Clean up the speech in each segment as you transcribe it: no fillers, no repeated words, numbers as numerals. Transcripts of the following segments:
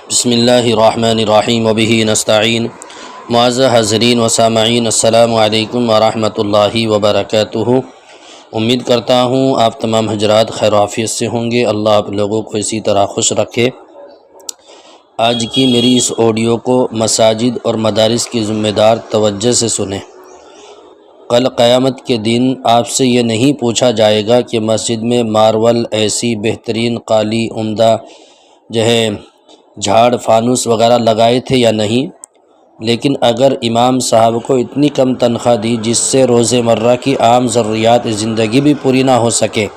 بسم اللہ الرحمن الرحیم وبہ نستعین۔ معزز حاضرین و سامعین، السلام علیکم ورحمۃ اللہ وبرکاتہ۔ امید کرتا ہوں آپ تمام حضرات خیر و عافیت سے ہوں گے۔ اللہ آپ لوگوں کو اسی طرح خوش رکھے۔ آج کی میری اس آڈیو کو مساجد اور مدارس کی ذمہ دار توجہ سے سنیں۔ کل قیامت کے دن آپ سے یہ نہیں پوچھا جائے گا کہ مسجد میں مارول، ایسی بہترین قالی، عمدہ جھاڑ، فانوس وغیرہ لگائے تھے یا نہیں، لیکن اگر امام صاحب کو اتنی کم تنخواہ دی جس سے روز مرہ کی عام ضروریات زندگی بھی پوری نہ ہو سکے،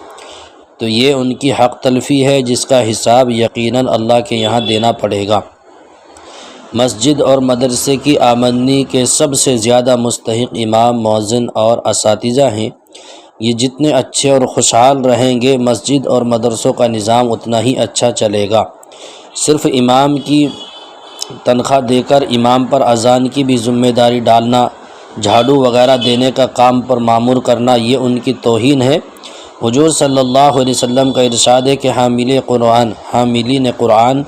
تو یہ ان کی حق تلفی ہے جس کا حساب یقیناً اللہ کے یہاں دینا پڑے گا۔ مسجد اور مدرسے کی آمدنی کے سب سے زیادہ مستحق امام، مؤذن اور اساتذہ ہیں۔ یہ جتنے اچھے اور خوشحال رہیں گے، مسجد اور مدرسوں کا نظام اتنا ہی اچھا چلے گا۔ صرف امام کی تنخواہ دے کر امام پر اذان کی بھی ذمہ داری ڈالنا، جھاڑو وغیرہ دینے کا کام پر مامور کرنا، یہ ان کی توہین ہے۔ حضور صلی اللہ علیہ وسلم کا ارشاد ہے کہ حاملین قرآن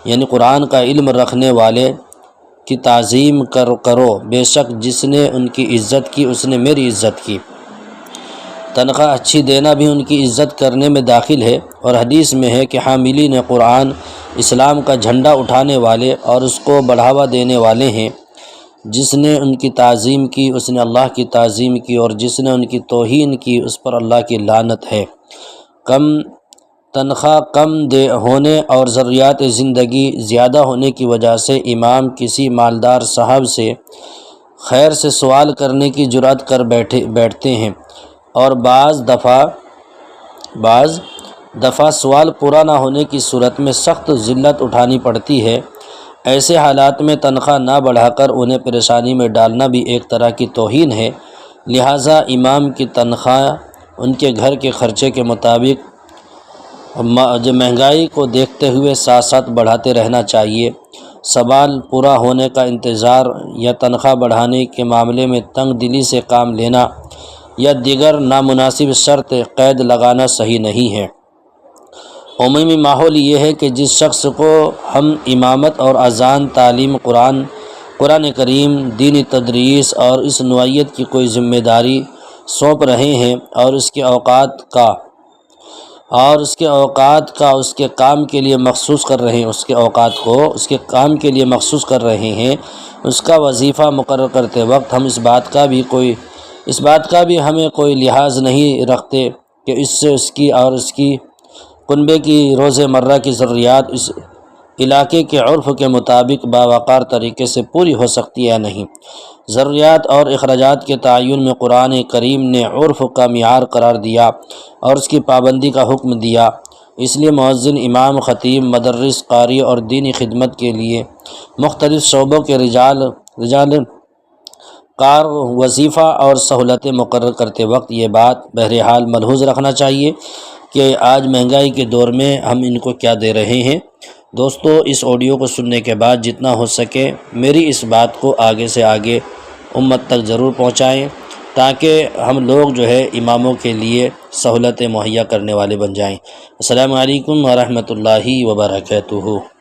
یعنی قرآن کا علم رکھنے والے کی تعظیم کرو، بے شک جس نے ان کی عزت کی اس نے میری عزت کی۔ تنخواہ اچھی دینا بھی ان کی عزت کرنے میں داخل ہے، اور حدیث میں ہے کہ حاملین قرآن اسلام کا جھنڈا اٹھانے والے اور اس کو بڑھاوا دینے والے ہیں۔ جس نے ان کی تعظیم کی اس نے اللہ کی تعظیم کی، اور جس نے ان کی توہین کی اس پر اللہ کی لعنت ہے۔ تنخواہ کم ہونے اور ضروریات زندگی زیادہ ہونے کی وجہ سے امام کسی مالدار صاحب سے خیر سے سوال کرنے کی جرأت کر بیٹھتے ہیں، اور بعض دفعہ سوال پورا نہ ہونے کی صورت میں سخت ذلت اٹھانی پڑتی ہے۔ ایسے حالات میں تنخواہ نہ بڑھا کر انہیں پریشانی میں ڈالنا بھی ایک طرح کی توہین ہے۔ لہٰذا امام کی تنخواہ ان کے گھر کے خرچے کے مطابق مہنگائی کو دیکھتے ہوئے ساتھ ساتھ بڑھاتے رہنا چاہیے۔ سوال پورا ہونے کا انتظار یا تنخواہ بڑھانے کے معاملے میں تنگ دلی سے کام لینا یا دیگر نامناسب شرط قید لگانا صحیح نہیں ہے۔ عمومی ماحول یہ ہے کہ جس شخص کو ہم امامت اور اذان، تعلیم قرآن کریم، دینی تدریس اور اس نوعیت کی کوئی ذمہ داری سونپ رہے ہیں، اور اس کے اوقات کا اس کے کام کے لیے مخصوص کر رہے ہیں، اس کا وظیفہ مقرر کرتے وقت ہم اس بات کا بھی ہمیں کوئی لحاظ نہیں رکھتے کہ اس سے اس کی اور اس کی کنبے کی روز مرہ کی ضروریات اس علاقے کے عرف کے مطابق باوقار طریقے سے پوری ہو سکتی ہے یا نہیں۔ ضروریات اور اخراجات کے تعین میں قرآن کریم نے عرف کا معیار قرار دیا اور اس کی پابندی کا حکم دیا۔ اس لیے مؤذن، امام، خطیب، مدرس، قاری اور دینی خدمت کے لیے مختلف شعبوں کے رجال کار وظیفہ اور سہولتیں مقرر کرتے وقت یہ بات بہرحال ملحوظ رکھنا چاہیے کہ آج مہنگائی کے دور میں ہم ان کو کیا دے رہے ہیں۔ دوستو، اس آڈیو کو سننے کے بعد جتنا ہو سکے میری اس بات کو آگے سے آگے امت تک ضرور پہنچائیں، تاکہ ہم لوگ اماموں کے لیے سہولتیں مہیا کرنے والے بن جائیں۔ السلام علیکم ورحمۃ اللہ وبرکاتہ۔